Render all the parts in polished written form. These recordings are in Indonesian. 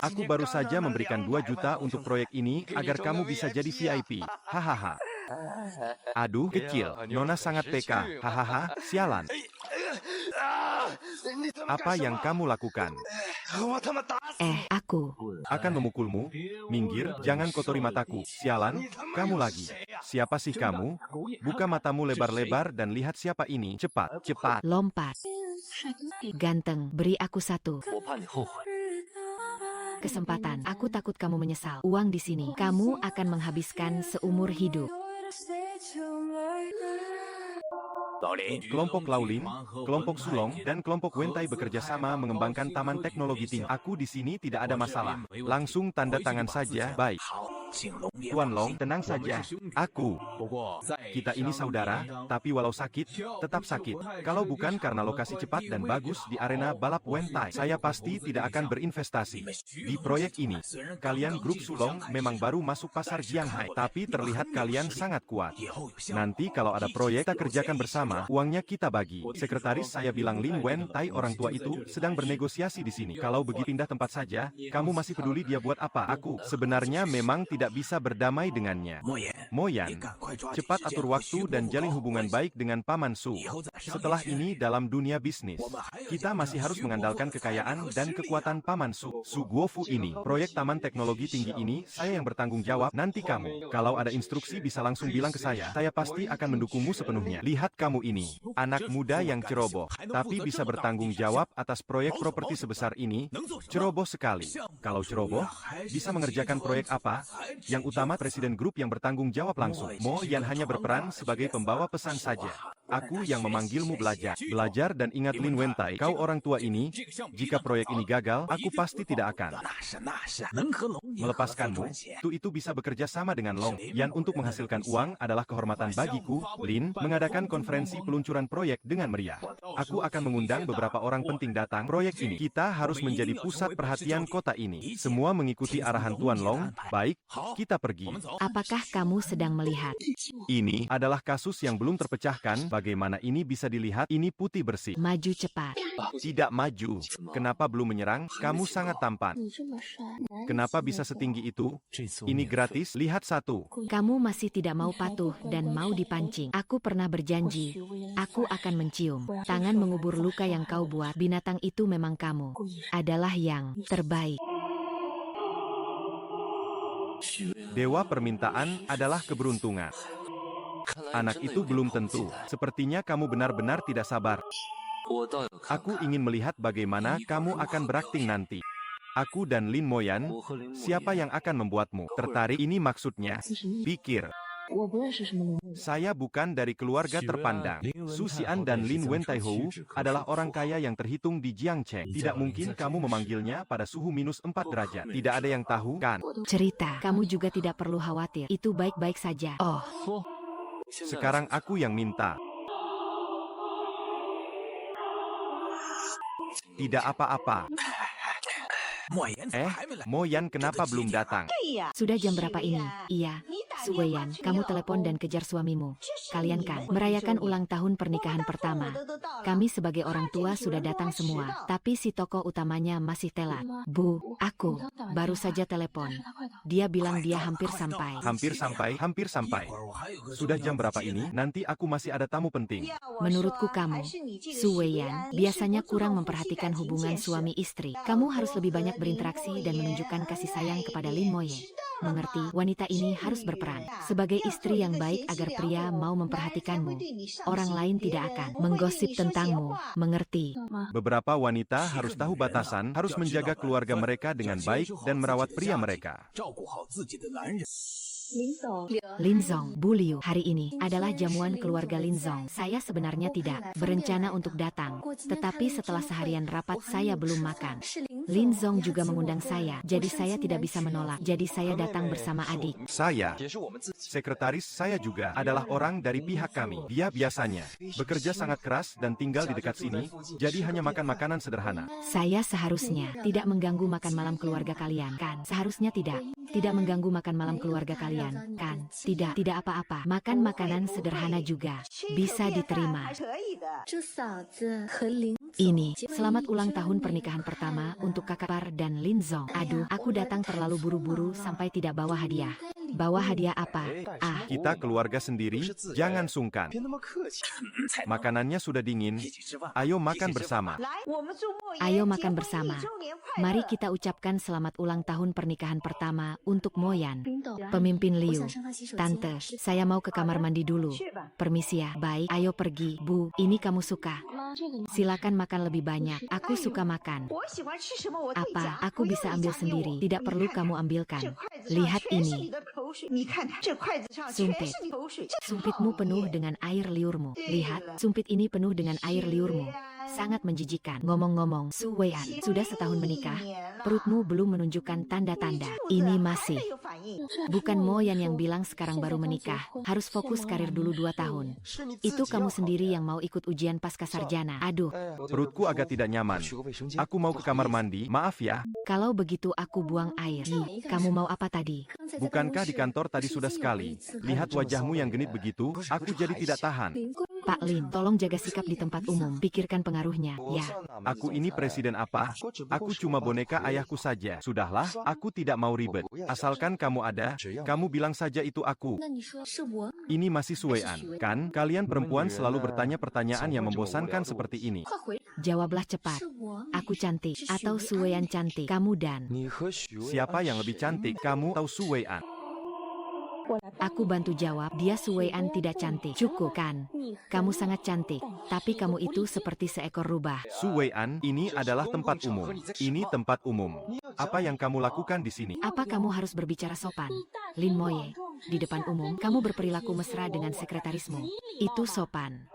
Aku baru saja memberikan 2 juta untuk proyek ini agar kamu bisa jadi VIP. Hahaha. Aduh, kecil. Nona sangat peka. Hahaha, sialan. Apa yang kamu lakukan? Aku Akan memukulmu. Minggir, jangan kotori mataku. Sialan, kamu lagi. Siapa sih kamu? Buka matamu lebar-lebar dan lihat siapa ini. Cepat, cepat. lompat. Ganteng, beri aku 1 kesempatan. Aku takut kamu menyesal. Uang di sini. Kamu akan menghabiskan seumur hidup. Kelompok Laulin, kelompok Sulong, dan kelompok Wentai bekerja sama mengembangkan taman teknologi tinggi. Aku di sini tidak ada masalah. Langsung tanda tangan saja. Baik. Tuan Long, tenang saja. Kita ini saudara, tapi walau sakit, tetap sakit. Kalau bukan karena lokasi cepat dan bagus di arena balap Wentai, saya pasti tidak akan berinvestasi di proyek ini. Kalian grup Sulong memang baru masuk pasar Jianghai, tapi terlihat kalian sangat kuat. Nanti kalau ada proyek kita kerjakan bersama, uangnya kita bagi. Sekretaris saya bilang Lin Wentai orang tua itu sedang bernegosiasi di sini. Kalau begitu pindah tempat saja, kamu masih peduli dia buat apa? Aku sebenarnya memang tidak bisa berdamai dengannya. Moyan, cepat atur waktu dan jalin hubungan baik dengan Paman Su. Setelah ini dalam dunia bisnis, kita masih harus mengandalkan kekayaan dan kekuatan Paman Su. Su Guofu ini, proyek taman teknologi tinggi ini, saya yang bertanggung jawab. Nanti kamu, kalau ada instruksi bisa langsung bilang ke saya pasti akan mendukungmu sepenuhnya. Lihat kamu ini, anak muda yang ceroboh, tapi bisa bertanggung jawab atas proyek properti sebesar ini. Ceroboh sekali. Kalau ceroboh, bisa mengerjakan proyek apa? Yang utama presiden grup yang bertanggung jawab langsung. Mo Yan hanya berperan sebagai pembawa pesan saja. Aku yang memanggilmu belajar. Belajar dan ingat Lin Wentai, kau orang tua ini, jika proyek ini gagal, aku pasti tidak akan melepaskanmu. Itu bisa bekerja sama dengan Long Yan untuk menghasilkan uang adalah kehormatan bagiku. Lin, mengadakan konferensi peluncuran proyek dengan meriah. Aku akan mengundang beberapa orang penting datang proyek ini. Kita harus menjadi pusat perhatian kota ini. Semua mengikuti arahan Tuan Long. Baik, kita pergi. Apakah kamu sedang melihat? Ini adalah kasus yang belum terpecahkan. Bagaimana ini bisa dilihat? Ini putih bersih. Maju cepat. Tidak maju. Kenapa belum menyerang? Kamu sangat tampan. Kenapa bisa setinggi itu? Ini gratis. Lihat 1. Kamu masih tidak mau patuh dan mau dipancing. Aku pernah berjanji. Aku akan mencium tangan mengubur luka yang kau buat. Binatang itu memang kamu. Adalah yang terbaik. Dewa permintaan adalah keberuntungan. Anak itu belum tentu. Sepertinya kamu benar-benar tidak sabar. Aku ingin melihat bagaimana kamu akan berakting nanti. Aku dan Lin Moyan, siapa yang akan membuatmu tertarik? Ini maksudnya. Pikir. Saya bukan dari keluarga terpandang. Su Xian dan Lin Wentai Hou adalah orang kaya yang terhitung di Jiangcheng. Tidak mungkin kamu memanggilnya pada suhu -4 derajat. Tidak ada yang tahu, kan? Cerita, kamu juga tidak perlu khawatir. Itu baik-baik saja. Oh, sekarang aku yang minta. Tidak apa-apa. Moyan kenapa belum datang? sudah jam berapa ini? Iya. Su Weiyan, kamu telepon dan kejar suamimu. Kalian kan merayakan ulang tahun pernikahan pertama. Kami sebagai orang tua sudah datang semua, tapi si tokoh utamanya masih telat. Bu, aku baru saja telepon. Dia bilang dia hampir sampai. Hampir sampai. Sudah jam berapa ini? Nanti aku masih ada tamu penting. Menurutku kamu, Su Weiyan, biasanya kurang memperhatikan hubungan suami istri. Kamu harus lebih banyak berinteraksi dan menunjukkan kasih sayang kepada Lin Moye. Mengerti, wanita ini harus berperan sebagai istri yang baik agar pria mau memperhatikanmu. Orang lain tidak akan menggosip tentangmu, mengerti? Beberapa wanita harus tahu batasan, harus menjaga keluarga mereka dengan baik dan merawat pria mereka. Lin Zong, Bu Liu, hari ini adalah jamuan keluarga Lin Zong. Saya sebenarnya tidak berencana untuk datang, tetapi setelah seharian rapat saya belum makan. Lin Zong juga mengundang saya, jadi saya tidak bisa menolak. Jadi saya datang datang bersama adik. Saya, sekretaris saya juga adalah orang dari pihak kami. Dia biasanya bekerja sangat keras dan tinggal di dekat sini, jadi hanya makan makanan sederhana. Saya seharusnya tidak mengganggu makan malam keluarga kalian, kan? Seharusnya tidak. Tidak mengganggu makan malam keluarga kalian, kan? Tidak apa-apa. Makan makanan sederhana juga. Bisa diterima. Ini, selamat ulang tahun pernikahan pertama untuk kakak Par dan Lin Zong. Aduh, aku datang terlalu buru-buru sampai tidak bawa hadiah. Bawa hadiah apa? Ah, Kita keluarga sendiri, jangan sungkan. Makanannya sudah dingin, ayo makan bersama. ayo makan bersama. Mari kita ucapkan selamat ulang tahun pernikahan pertama untuk Moyan. Pemimpin Liu. Tante, saya mau ke kamar mandi dulu. Permisi ya. Baik, ayo pergi. Bu, ini kamu suka. Silakan makan lebih banyak. Aku suka makan. Apa? Aku bisa ambil sendiri. Tidak perlu kamu ambilkan. Lihat ini. Sumpit. Sumpitmu penuh dengan air liurmu. Lihat, sumpit ini penuh dengan air liurmu. Sangat menjijikan. Ngomong-ngomong, Su Weian, sudah setahun menikah, perutmu belum menunjukkan tanda-tanda. Ini masih. Bukan Moyan yang bilang sekarang baru menikah, harus fokus karir dulu 2 tahun. Itu kamu sendiri yang mau ikut ujian pasca sarjana. Aduh, Perutku agak tidak nyaman. Aku mau ke kamar mandi, maaf ya. kalau begitu aku buang air. Kamu mau apa tadi? Bukankah di kantor tadi sudah sekali? Lihat wajahmu yang genit begitu, aku jadi tidak tahan. Pak Lin, tolong jaga sikap di tempat umum. Pikirkan pengaruhnya, ya. Aku ini presiden apa? Aku cuma boneka ayahku saja. Sudahlah, aku tidak mau ribet. Asalkan kamu ada, kamu bilang saja itu aku. Ini masih Suean, kan? Kalian perempuan selalu bertanya pertanyaan yang membosankan seperti ini. Jawablah cepat. Aku cantik atau Suean cantik? Kamu dan Siapa yang lebih cantik, kamu atau Suean? aku bantu jawab. Dia Suean tidak cantik. Cukup kan? Kamu sangat cantik, tapi kamu itu seperti seekor rubah. Suean, ini adalah tempat umum. Ini tempat umum. Apa yang kamu lakukan di sini? Apa kamu harus berbicara sopan? Lin Moye, di depan umum kamu berperilaku mesra dengan sekretarismu. Itu sopan.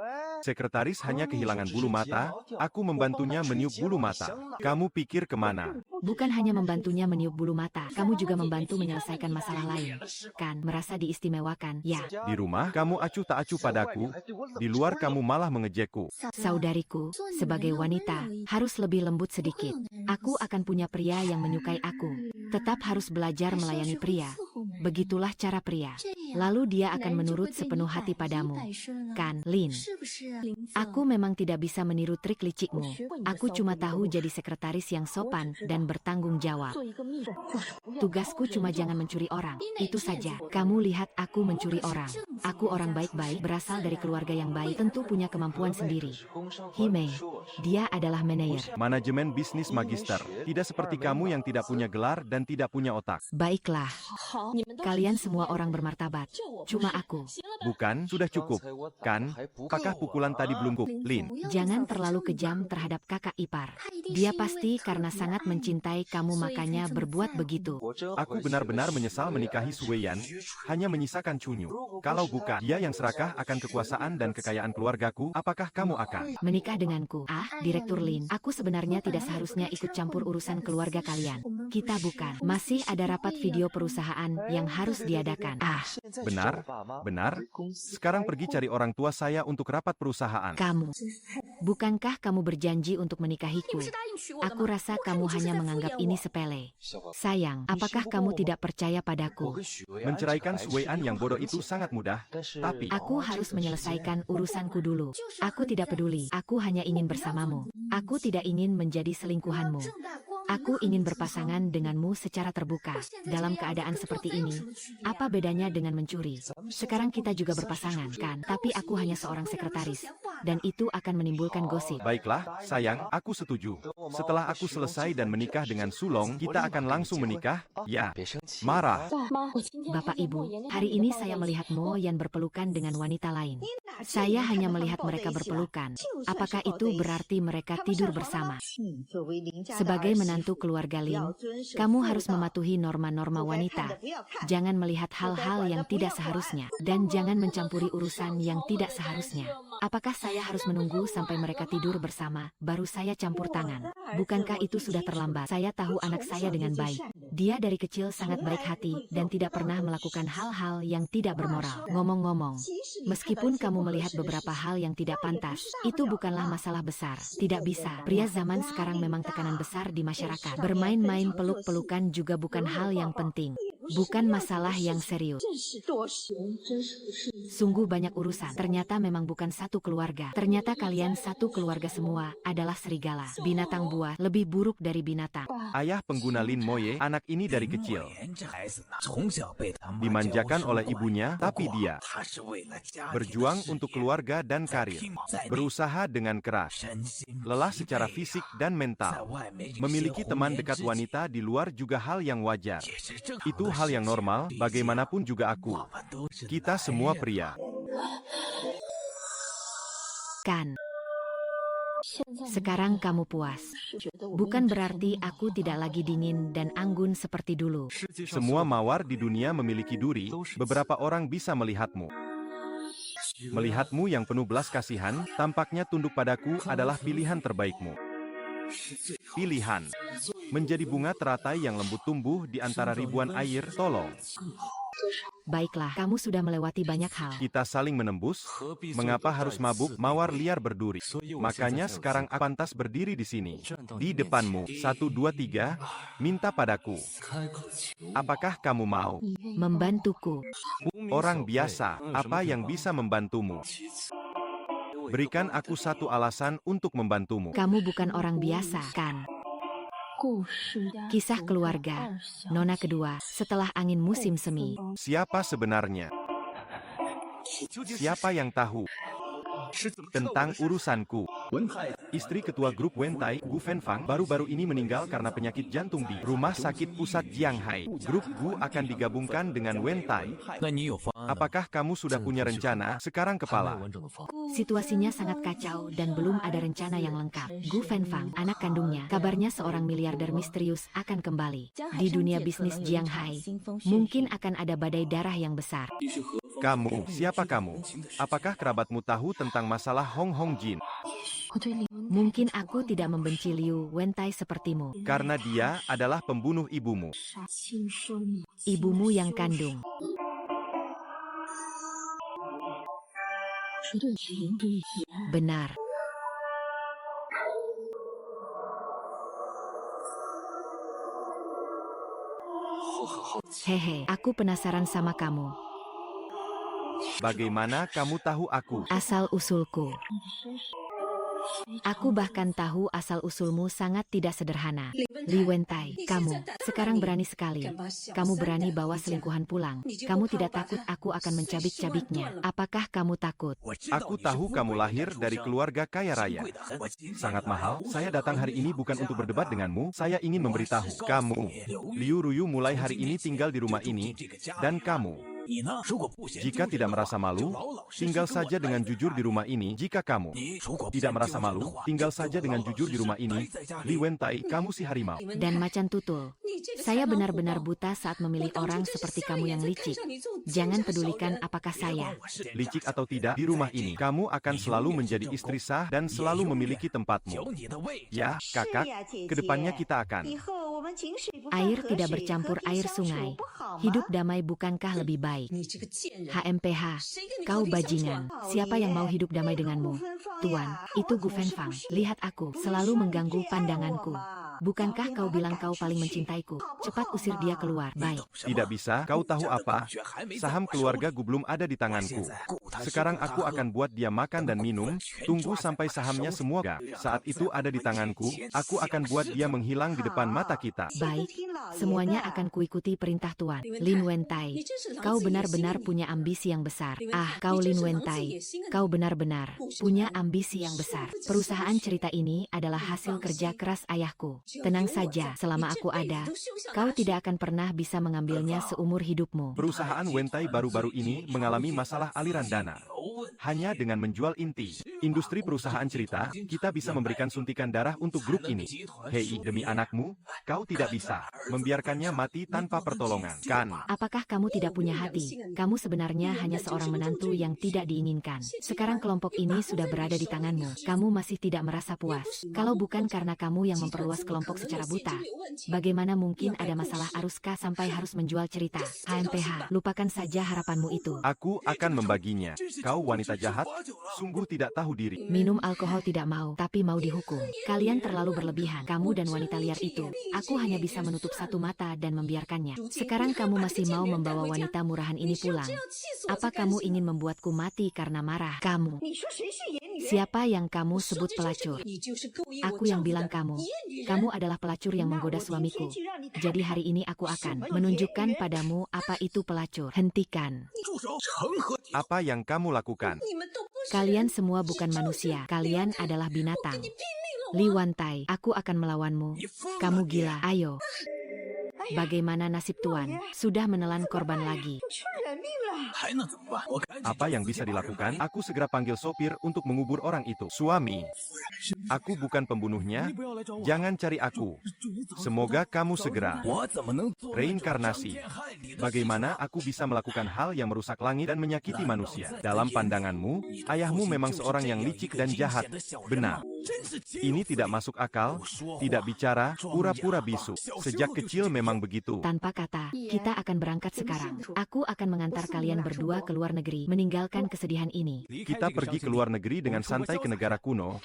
Sekretaris hanya kehilangan bulu mata, aku membantunya meniup bulu mata. Kamu pikir kemana? Bukan hanya membantunya meniup bulu mata, kamu juga membantu menyelesaikan masalah lain. Kan, merasa diistimewakan, ya. Di rumah, kamu acuh tak acuh padaku. Di luar, kamu malah mengejekku. Saudariku, sebagai wanita, harus lebih lembut sedikit. Aku akan punya pria yang menyukai aku. Tetap harus belajar melayani pria. Begitulah cara pria. Lalu dia akan menurut sepenuh hati padamu. Kan, Lin? Aku memang tidak bisa meniru trik licikmu. Aku cuma tahu jadi sekretaris yang sopan dan bertanggung jawab. Tugasku cuma jangan mencuri orang. Itu saja. Kamu lihat aku mencuri orang. Aku orang baik-baik, berasal dari keluarga yang baik, tentu punya kemampuan sendiri. Hime, dia adalah manajer. Manajemen bisnis magister. Tidak seperti kamu yang tidak punya gelar dan tidak punya otak. Baiklah. Kalian semua orang bermartabat. Cuma aku. Bukan, sudah cukup. Kan? Apakah pukulan tadi belum cukup? Lin, Jangan terlalu kejam terhadap kakak ipar. Dia pasti karena sangat mencintai kamu makanya berbuat begitu. aku benar-benar menyesal menikahi Sueyan, hanya menyisakan Cunyu. Kalau bukan dia yang serakah akan kekuasaan dan kekayaan keluargaku, apakah kamu akan Menikah denganku. Ah, Direktur Lin, aku sebenarnya tidak seharusnya ikut campur urusan keluarga kalian. Kita bukan. Masih ada rapat video perusahaan yang harus diadakan. Ah, benar? Benar? Sekarang pergi cari orang tua saya untuk rapat perusahaan. kamu. Bukankah kamu berjanji untuk menikahiku? Aku rasa kamu hanya menganggap ini sepele. Sayang, apakah kamu tidak percaya padaku? Menceraikan Sueyan yang bodoh itu sangat mudah, tapi Aku harus menyelesaikan urusanku dulu. Aku tidak peduli. Aku hanya ingin bersamamu. Aku tidak ingin menjadi selingkuhanmu. Aku ingin berpasangan denganmu secara terbuka. Dalam keadaan seperti ini, apa bedanya dengan mencuri? Sekarang kita juga berpasangan, kan? Tapi aku hanya seorang sekretaris. Dan itu akan menimbulkan gosip. baiklah, sayang, aku setuju. Setelah aku selesai dan menikah dengan Sulong, kita akan langsung menikah. Ya, marah. Bapak Ibu, hari ini saya melihat Mo Yan berpelukan dengan wanita lain. Saya hanya melihat mereka berpelukan. Apakah itu berarti mereka tidur bersama? Sebagai menantu keluarga Lin, kamu harus mematuhi norma-norma wanita. Jangan melihat hal-hal yang tidak seharusnya. Dan jangan mencampuri urusan yang tidak seharusnya. Apakah saya harus menunggu sampai mereka tidur bersama, baru saya campur tangan? Bukankah itu sudah terlambat? Saya tahu anak saya dengan baik. Dia dari kecil sangat baik hati dan tidak pernah melakukan hal-hal yang tidak bermoral. Ngomong-ngomong, meskipun kamu melihat beberapa hal yang tidak pantas, itu bukanlah masalah besar. Tidak bisa. Pria zaman sekarang memang tekanan besar di masyarakat. Bermain-main peluk-pelukan juga bukan hal yang penting. Bukan masalah yang serius. Sungguh banyak urusan. Ternyata memang bukan satu keluarga. Ternyata kalian satu keluarga semua adalah serigala. Binatang buas lebih buruk dari binatang. Ayah pengguna Lin Moye, anak ini dari kecil dimanjakan oleh ibunya, tapi dia berjuang untuk keluarga dan karir. Berusaha dengan keras. Lelah secara fisik dan mental. Memiliki teman dekat wanita di luar juga hal yang wajar. Itu hal yang normal, bagaimanapun juga aku. Kita semua pria. Kan? Sekarang kamu puas. Bukan berarti aku tidak lagi dingin dan anggun seperti dulu. Semua mawar di dunia memiliki duri, beberapa orang bisa melihatmu. Melihatmu yang penuh belas kasihan, tampaknya tunduk padaku adalah pilihan terbaikmu. Pilihan. Menjadi bunga teratai yang lembut tumbuh di antara ribuan air, tolong. Baiklah, kamu sudah melewati banyak hal. Kita saling menembus. Mengapa harus mabuk? Mawar liar berduri. Makanya sekarang aku pantas berdiri di sini. Di depanmu. 1, 2, 3. Minta padaku. Apakah kamu mau? Membantuku. Orang biasa, apa yang bisa membantumu? Berikan aku satu alasan untuk membantumu. Kamu bukan orang biasa, kan? Kisah keluarga. Nona kedua, setelah angin musim semi. Siapa sebenarnya? Siapa yang tahu tentang urusanku? Istri ketua grup Wentai, Gu Fenfang, baru-baru ini meninggal karena penyakit jantung di Rumah Sakit Pusat Jianghai. Grup Gu akan digabungkan dengan Wentai. Apakah kamu sudah punya rencana? Sekarang kepala. Situasinya sangat kacau dan belum ada rencana yang lengkap. Gu Fenfang, anak kandungnya, kabarnya seorang miliarder misterius akan kembali. Di dunia bisnis Jianghai, mungkin akan ada badai darah yang besar. Kamu, siapa kamu? Apakah kerabatmu tahu tentang masalah Hong Hong Jin? Mungkin aku tidak membenci Liu Wentai sepertimu. Karena dia adalah pembunuh ibumu. Ibumu yang kandung. Benar. Hehe, aku penasaran sama kamu. Bagaimana kamu tahu aku? Asal-usulku. Aku bahkan tahu asal-usulmu sangat tidak sederhana. Li Wentai, kamu sekarang berani sekali. Kamu berani bawa selingkuhan pulang. Kamu tidak takut aku akan mencabik-cabiknya. Apakah kamu takut? Aku tahu kamu lahir dari keluarga kaya raya. Sangat mahal. Saya datang hari ini bukan untuk berdebat denganmu. Saya ingin memberitahu kamu. Liu Ruyu mulai hari ini tinggal di rumah ini. Dan kamu, jika tidak merasa malu, tinggal saja dengan jujur di rumah ini. Jika kamu tidak merasa malu, tinggal saja dengan jujur di rumah ini. Li Wentai, kamu si harimau. Dan macan tutul. Saya benar-benar buta saat memilih orang seperti kamu yang licik. Jangan pedulikan apakah saya Licik atau tidak, di rumah ini, kamu akan selalu menjadi istri sah dan selalu memiliki tempatmu. Ya, kakak, kedepannya kita akan. Air tidak bercampur air sungai. Hidup damai bukankah lebih baik? HMPH, kau bajingan. Siapa yang mau hidup damai denganmu? Tuan, itu Gu Fenfang. Lihat aku, selalu mengganggu pandanganku. Bukankah kau bilang kau paling mencintaiku? Cepat usir dia keluar. Baik. Tidak bisa, kau tahu apa? Saham keluarga Gu belum ada di tanganku. Sekarang aku akan buat dia makan dan minum. Tunggu sampai sahamnya semua. Saat itu ada di tanganku, aku akan buat dia menghilang di depan mata kita. Baik, semuanya akan kuikuti perintah Tuan. Lin Wentai, kau benar-benar punya ambisi yang besar. Ah, kau Lin Wentai, kau benar-benar punya ambisi yang besar. Perusahaan cerita ini adalah hasil kerja keras ayahku. Tenang saja, selama aku ada, kau tidak akan pernah bisa mengambilnya seumur hidupmu. Perusahaan Wentai baru-baru ini mengalami masalah aliran dana. Hanya dengan menjual inti industri perusahaan cerita, kita bisa memberikan suntikan darah untuk grup ini. Hei, demi anakmu, kau tidak bisa membiarkannya mati tanpa pertolongan, kan? Apakah kamu tidak punya hati? Kamu sebenarnya hanya seorang menantu yang tidak diinginkan. Sekarang kelompok ini sudah berada di tanganmu. Kamu masih tidak merasa puas. Kalau bukan karena kamu yang memperluas kelompok secara buta, bagaimana mungkin ada masalah Aruska sampai harus menjual cerita? HMPH, lupakan saja harapanmu itu. Aku akan membaginya. Kau wanita jahat, sungguh tidak tahu diri. Minum alkohol tidak mau, tapi mau dihukum. Kalian terlalu berlebihan, kamu dan wanita liar itu. Aku hanya bisa menutup satu mata dan membiarkannya. Sekarang kamu masih mau membawa wanita murahan ini pulang. Apa kamu ingin membuatku mati karena marah? Kamu. Siapa yang kamu sebut pelacur? Aku yang bilang kamu. Kamu adalah pelacur yang menggoda suamiku. Jadi hari ini aku akan menunjukkan padamu apa itu pelacur. Hentikan. Apa yang kamu lakukan? Kalian semua bukan manusia. Kalian adalah binatang. Li Wantai, aku akan melawanmu. Kamu gila. Ayo. Bagaimana nasib Tuan? Sudah menelan korban lagi. Apa yang bisa dilakukan? Aku segera panggil sopir untuk mengubur orang itu. Suami, aku bukan pembunuhnya. Jangan cari aku. Semoga kamu segera reinkarnasi. Bagaimana aku bisa melakukan hal yang merusak langit dan menyakiti manusia? Dalam pandanganmu, ayahmu memang seorang yang licik dan jahat. Benar. Ini tidak masuk akal, tidak bicara, pura-pura bisu. Sejak kecil memang begitu. Tanpa kata, kita akan berangkat sekarang. Aku akan mengantar kalian berdua ke luar negeri, meninggalkan kesedihan ini. Kita pergi ke luar negeri dengan santai ke negara kuno.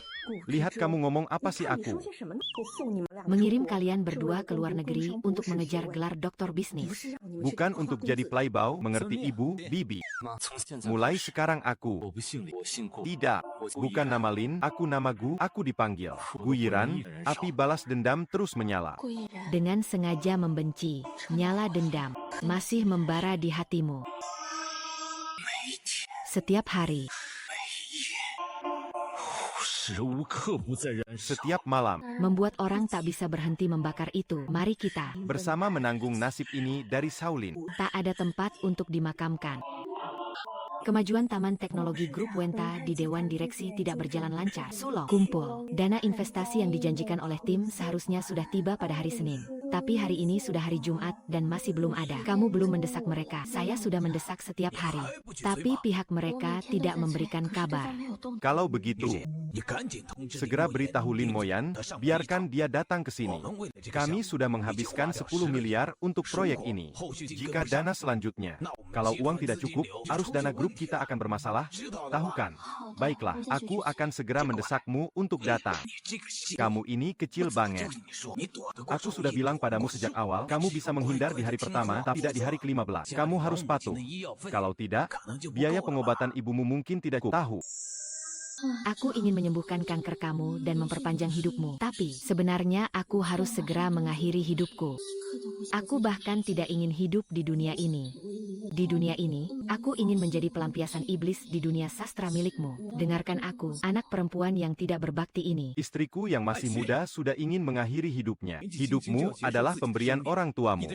Lihat kamu ngomong apa sih aku? Mengirim kalian berdua ke luar negeri untuk mengejar gelar doktor bisnis. Bukan untuk jadi playboy, mengerti ibu, bibi. Mulai sekarang aku. Tidak, bukan nama Lin, aku nama Gu, aku dipanggil. Guyiran, api balas dendam terus menyala. Dengan sengaja membenci, nyala dendam, masih membara di hatimu. Setiap hari. Setiap malam. Membuat orang tak bisa berhenti membakar itu. Mari kita bersama menanggung nasib ini dari Shaolin. Tak ada tempat untuk dimakamkan. Kemajuan Taman Teknologi Grup Wenta di Dewan Direksi tidak berjalan lancar. Sulong, kumpul. Dana investasi yang dijanjikan oleh tim seharusnya sudah tiba pada hari Senin. Tapi hari ini sudah hari Jumat dan masih belum ada. Kamu belum mendesak mereka. Saya sudah mendesak setiap hari. Tapi pihak mereka tidak memberikan kabar. Kalau begitu, segera beritahu Lin Moyan, biarkan dia datang ke sini. Kami sudah menghabiskan 10 miliar untuk proyek ini. Jika dana selanjutnya, kalau uang tidak cukup, arus dana grup kita akan bermasalah. Tahu kan? Baiklah, aku akan segera mendesakmu untuk datang. Kamu ini kecil banget. Aku sudah bilang padamu sejak awal, kamu bisa menghindar di hari pertama, tapi tidak di hari ke-15. Kamu harus patuh. Kalau tidak, biaya pengobatan ibumu mungkin tidak cukup. Tahu. Aku ingin menyembuhkan kanker kamu dan memperpanjang hidupmu. Tapi, sebenarnya aku harus segera mengakhiri hidupku. Aku bahkan tidak ingin hidup di dunia ini. Di dunia ini, aku ingin menjadi pelampiasan iblis di dunia sastra milikmu. Dengarkan aku, anak perempuan yang tidak berbakti ini. Istriku yang masih muda sudah ingin mengakhiri hidupnya. Hidupmu adalah pemberian orang tuamu.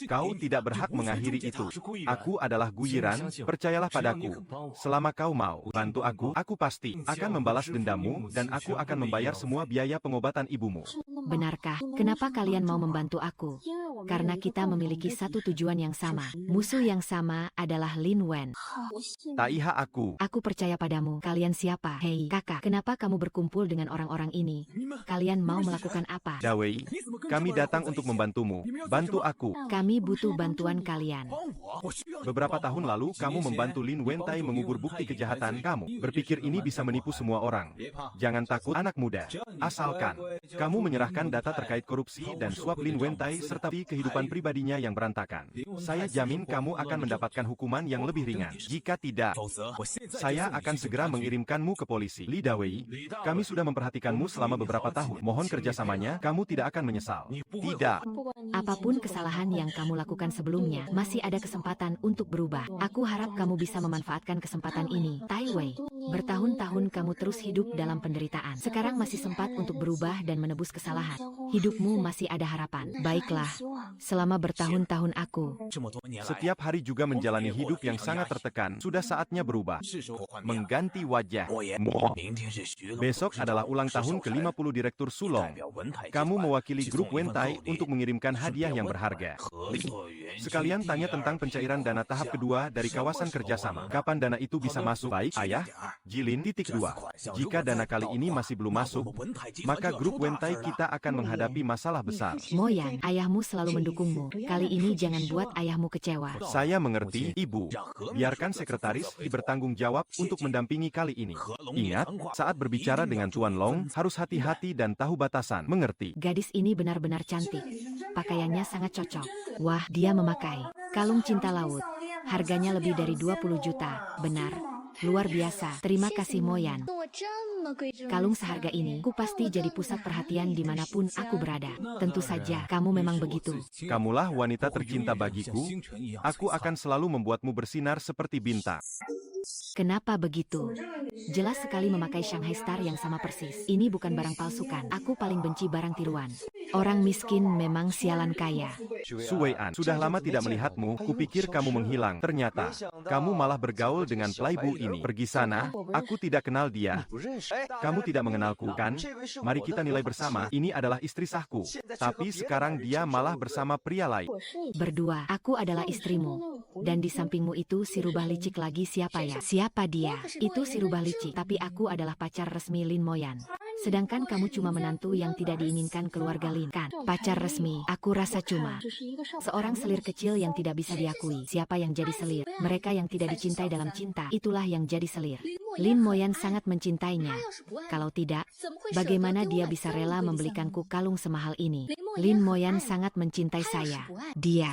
Kau tidak berhak mengakhiri itu. Aku adalah Guyiran, percayalah padaku. Selama kau mau bantu aku pasti akan membalas dendammu dan aku akan membayar semua biaya pengobatan ibumu. Benarkah? Kenapa kalian mau membantu aku? Karena kita memiliki satu tujuan yang sama. Musuh yang sama adalah Lin Wen. Taiha aku. Aku percaya padamu. Kalian siapa? Hei, kakak, kenapa kamu berkumpul dengan orang-orang ini? Kalian mau melakukan apa? Dawei, kami datang untuk membantumu. Bantu aku. Kami butuh bantuan kalian. Beberapa tahun lalu, kamu membantu Lin Wentai mengubur bukti kejahatan kamu. Berpikir ini bisa menipu semua orang. Jangan takut, anak muda. Asalkan kamu menyerahkan data terkait korupsi dan suap Lin Wentai serta kehidupan pribadinya yang berantakan. Saya jamin kamu akan mendapatkan hukuman yang lebih ringan. Jika tidak, saya akan segera mengirimkanmu ke polisi. Li Dawei, kami sudah memperhatikanmu selama beberapa tahun. Mohon kerjasamanya, kamu tidak akan menyesal. Tidak. Apapun kesalahan yang kamu lakukan sebelumnya, masih ada kesempatan untuk berubah. Aku harap kamu bisa memanfaatkan kesempatan ini. Tai Wei, bertahun-tahun kamu terus hidup dalam penderitaan. Sekarang masih sempat untuk berubah dan menebus kesalahan. Hidupmu masih ada harapan. Baiklah. Selama bertahun-tahun aku Setiap hari juga menjalani hidup yang sangat tertekan. Sudah saatnya berubah. Mengganti wajah. Besok adalah ulang tahun ke-50 Direktur Sulong. Kamu mewakili grup Wentai untuk mengirimkan hadiah yang berharga. Sekalian tanya tentang pencairan dana tahap kedua dari kawasan kerjasama. Kapan dana itu bisa masuk? Baik, Ayah. Jilin. 2. Jika dana kali ini masih belum masuk, maka grup Wentai kita akan menghadapi masalah besar. Moyan, ayahmu selalu mendukungmu. Kali ini jangan buat ayahmu kecewa. Saya mengerti, Ibu. Biarkan sekretaris bertanggung jawab untuk mendampingi kali ini. Ingat, saat berbicara dengan Tuan Long, harus hati-hati dan tahu batasan. Mengerti? Gadis ini benar-benar cantik. Pakaiannya sangat cocok. Wah, dia memakai kalung cinta laut. Harganya lebih dari 20 juta. Benar. Luar biasa. Terima kasih Moyan. Kalung seharga ini, ku pasti jadi pusat perhatian dimanapun aku berada. Tentu saja, kamu memang begitu. Kamulah wanita tercinta bagiku. Aku akan selalu membuatmu bersinar seperti bintang. Kenapa begitu? Jelas sekali memakai Shanghai Star yang sama persis. Ini bukan barang palsu kan? Aku paling benci barang tiruan. Orang miskin memang sialan kaya. Su Weian, sudah lama tidak melihatmu, kupikir kamu menghilang. Ternyata, kamu malah bergaul dengan playboy ini. Pergi sana, aku tidak kenal dia. Kamu tidak mengenalku, kan? Mari kita nilai bersama, ini adalah istri sahku. Tapi sekarang dia malah bersama pria lain. Berdua, aku adalah istrimu. Dan di sampingmu itu si rubah licik lagi siapa ya? Siapa dia? Itu si rubah licik, tapi aku adalah pacar resmi Lin Moyan. Sedangkan kamu cuma menantu yang tidak diinginkan keluarga Lin, kan? Pacar resmi, aku rasa cuma seorang selir kecil yang tidak bisa diakui. Siapa yang jadi selir? Mereka yang tidak dicintai dalam cinta, itulah yang jadi selir. Lin Moyan sangat mencintainya. Kalau tidak, bagaimana dia bisa rela membelikanku kalung semahal ini? Lin Moyan sangat mencintai saya. Dia,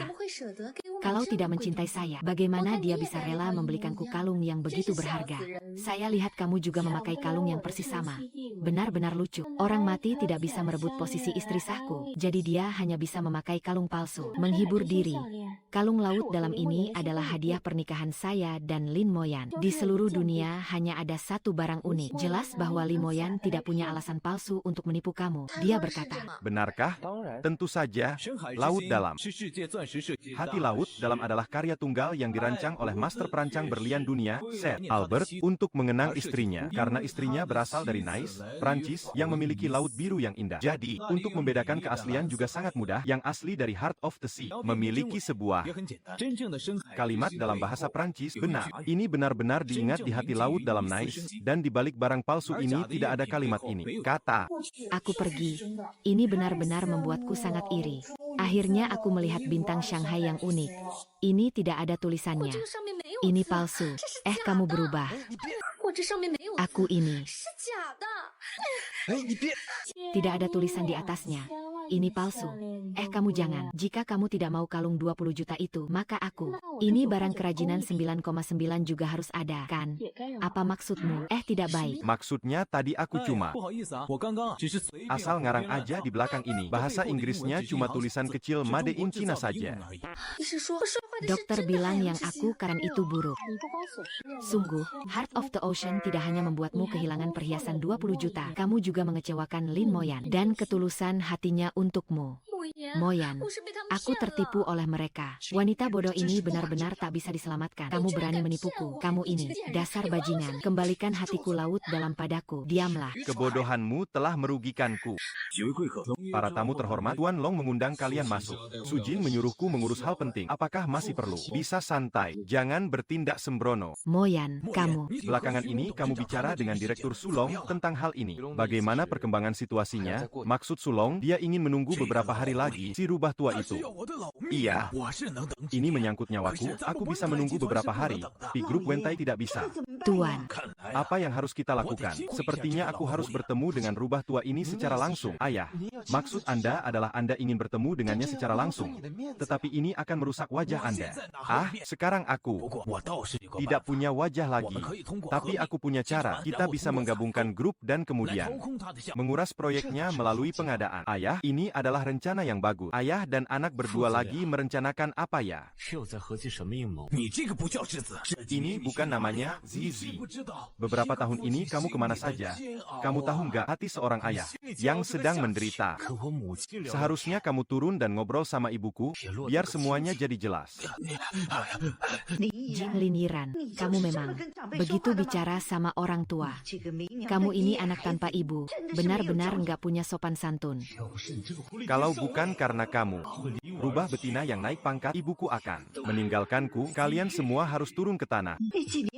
kalau tidak mencintai saya, bagaimana dia bisa rela membelikanku kalung yang begitu berharga? Saya lihat kamu juga memakai kalung yang persis sama. Benar-benar lucu. Orang mati tidak bisa merebut posisi istri sahku. Jadi dia hanya bisa memakai kalung palsu. Menghibur diri. Kalung laut dalam ini adalah hadiah pernikahan saya dan Lin Moyan. Di seluruh dunia hanya ada satu barang unik. Jelas bahwa Lin Moyan tidak punya alasan palsu untuk menipu kamu. Dia berkata, Benarkah? Tentu saja, Laut Dalam. Hati Laut Dalam adalah karya tunggal yang dirancang oleh master perancang berlian dunia, Seth Albert, untuk mengenang istrinya. Karena istrinya berasal dari Nice, Prancis, yang memiliki laut biru yang indah. Jadi, untuk membedakan keaslian juga sangat mudah. Yang asli dari Heart of the Sea memiliki sebuah kalimat dalam bahasa Prancis. Benar, ini benar-benar diingat di hati Laut Dalam Nice, dan di balik barang palsu ini tidak ada kalimat ini. Kata, aku pergi. Ini benar-benar membuatku sangat iri. Akhirnya aku melihat bintang Shanghai yang unik. Ini tidak ada tulisannya. Ini palsu. Kamu berubah. Aku ini. Tidak ada tulisan di atasnya. Ini palsu. Kamu jangan. Jika kamu tidak mau kalung 20 juta itu, maka aku. Ini barang kerajinan 9,9 juga harus ada, kan? Apa maksudmu? Tidak baik. Maksudnya tadi aku cuma asal ngarang aja di belakang ini. Bahasa Inggrisnya cuma tulisan kecil Made in China saja. Dokter bilang yang aku keren itu buruk. Sungguh, Heart of the Ocean tidak hanya membuatmu kehilangan perhiasan 20 juta, kamu juga mengecewakan Lin Moyan dan ketulusan hatinya untukmu. Moyan, aku tertipu oleh mereka. Wanita bodoh ini benar-benar tak bisa diselamatkan. Kamu berani menipuku. Kamu ini, dasar bajingan. Kembalikan hatiku Laut Dalam padaku. Diamlah. Kebodohanmu telah merugikanku. Para tamu terhormat, Tuan Long mengundang kalian masuk. Sujin menyuruhku mengurus hal penting. Apakah masih perlu? Bisa santai. Jangan bertindak sembrono. Moyan, kamu. Belakangan ini kamu bicara dengan Direktur Sulong tentang hal ini. Bagaimana perkembangan situasinya? Maksud Sulong, dia ingin menunggu beberapa hari lagi si rubah tua itu. Iya. Ini menyangkut nyawaku. Aku bisa menunggu beberapa hari. Tapi grup Wentai tidak bisa. Tuan. Apa yang harus kita lakukan? Sepertinya aku harus bertemu dengan rubah tua ini secara langsung. Ayah, maksud Anda adalah Anda ingin bertemu dengannya secara langsung. Tetapi ini akan merusak wajah Anda. Sekarang aku tidak punya wajah lagi. Tapi aku punya cara. Kita bisa menggabungkan grup dan kemudian menguras proyeknya melalui pengadaan. Ayah, ini adalah rencana yang bagus. Ayah dan anak berdua lagi merencanakan apa ya? Ini bukan namanya Zi Zizi. Beberapa tahun ini kamu kemana saja? Kamu tahu nggak hati seorang ayah yang sedang menderita? Seharusnya kamu turun dan ngobrol sama ibuku, biar semuanya jadi jelas. Lin Yiran, kamu memang begitu bicara sama orang tua. Kamu ini anak tanpa ibu, benar-benar nggak punya sopan santun. Kalau bukan karena kamu, rubah betina yang naik pangkat, ibuku akan meninggalkanku. Kalian semua harus turun ke tanah.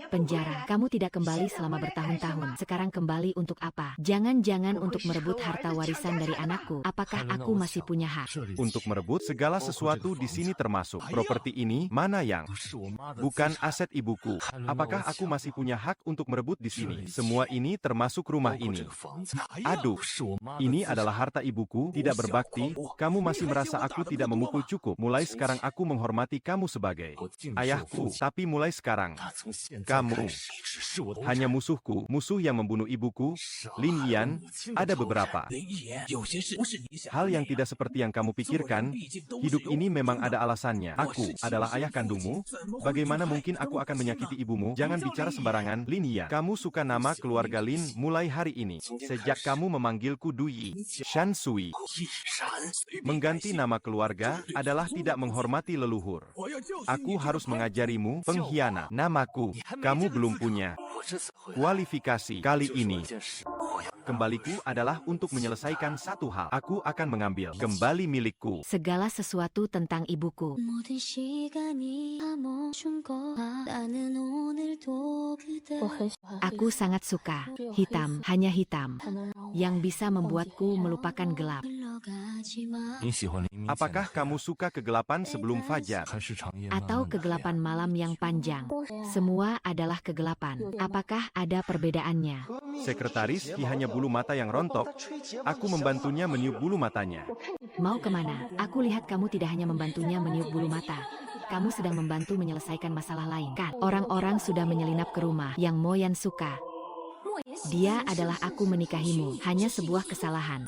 Penjara, kamu tidak kembali selama bertahun-tahun. Sekarang kembali untuk apa? Jangan-jangan untuk merebut harta warisan dari anakku. Apakah aku masih punya hak? Untuk merebut segala sesuatu di sini termasuk properti ini, mana yang bukan aset ibuku. Apakah aku masih punya hak untuk merebut di sini? Semua ini termasuk rumah ini. Aduh, ini adalah harta ibuku, tidak berbakti. Kamu masih merasa aku tidak memukul cukup. Mulai sekarang aku menghormati kamu sebagai ayahku. Tapi mulai sekarang, kamu hanya musuhku. Musuh yang membunuh ibuku, Lin Yan. Ada beberapa hal yang tidak seperti yang kamu pikirkan. Hidup ini memang ada alasannya. Aku adalah ayah kandungmu. Bagaimana mungkin aku akan menyakiti ibumu? Jangan bicara sembarangan, Lin Yan. Kamu suka nama keluarga Lin mulai hari ini. Sejak kamu memanggilku Dui Shan Sui. Mengganti nama keluarga adalah tidak menghormati leluhur. Aku harus mengajarimu, pengkhianat. Namaku, kamu belum punya kualifikasi. Kali ini, kembaliku adalah untuk menyelesaikan satu hal. Aku akan mengambil kembali milikku. Segala sesuatu tentang ibuku. Aku sangat suka hitam, hanya hitam, yang bisa membuatku melupakan gelap. Apakah kamu suka kegelapan sebelum fajar? Atau kegelapan malam yang panjang? Semua adalah kegelapan. Apakah ada perbedaannya? Sekretaris Ki hanya bulu mata yang rontok. Aku membantunya meniup bulu matanya. Mau kemana? Aku lihat kamu tidak hanya membantunya meniup bulu mata. Kamu sedang membantu menyelesaikan masalah lain, kan? Orang-orang sudah menyelinap ke rumah yang Mo Yan suka. Dia adalah aku menikahimu, hanya sebuah kesalahan.